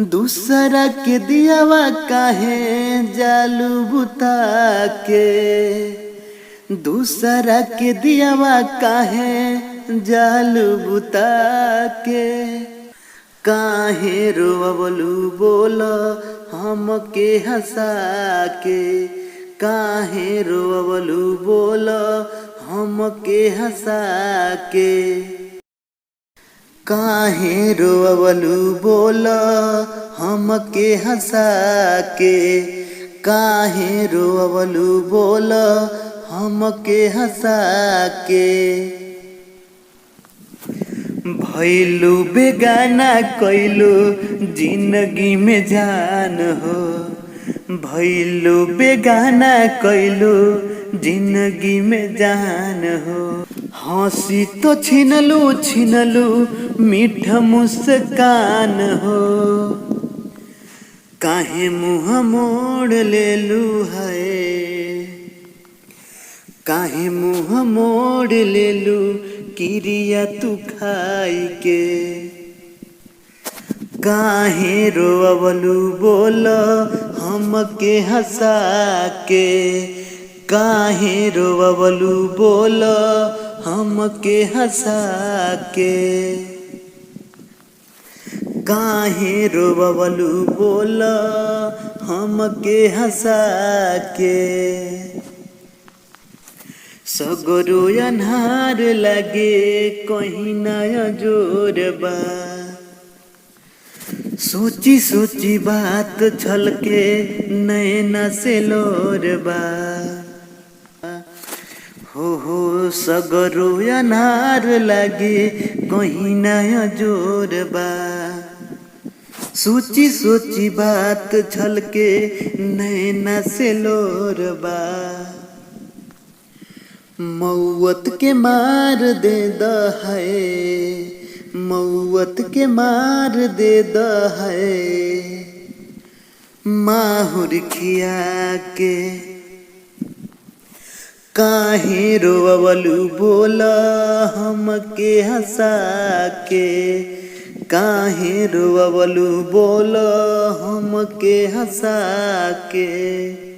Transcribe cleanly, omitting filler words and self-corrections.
दूसरा के दियावा काहे जालू बुता के, दूसरा के दियावा काहे जालू बुता के। काहे रोवलू बोल हमके हंसा के, काहे रोवलू बोल हमके हंसा के। काहे रोवलू बोल हमके हंसा के, काहे रोवलू बोल हमके हंसा के। भइलू बेगाना कइलू जिंदगी में जान हो, भइलू बेगाना कइलू जिंदगी में जान हो। हंसी तो छिनलू छिनलू मीठा मुस्कान हो, काहे मुँह मोड़ लेलू है, काहे मुँह मोड़ लेलू किरिया तू खाई के। काहे रोवलू बोल हमके हंसा के, काहे रोवलू बोल हमके हंसा के। काहे रोवलू बोल हमके हंसा के। सगरो अन्हार लगे कहीं नया जोर बा, सोची सोची बात छलके नैना से लोर बा। हो सगरो अन्हार लगे कहीं नया जोर बा, सोची सोची बात छलके नैना से लोर बा। मौत के मार दे द है, मौत के मार दे द है, माहुर खिया के। काहे रोवलू बोल हमके हंसा के, काहे रोवलू बोल हमके हंसा के।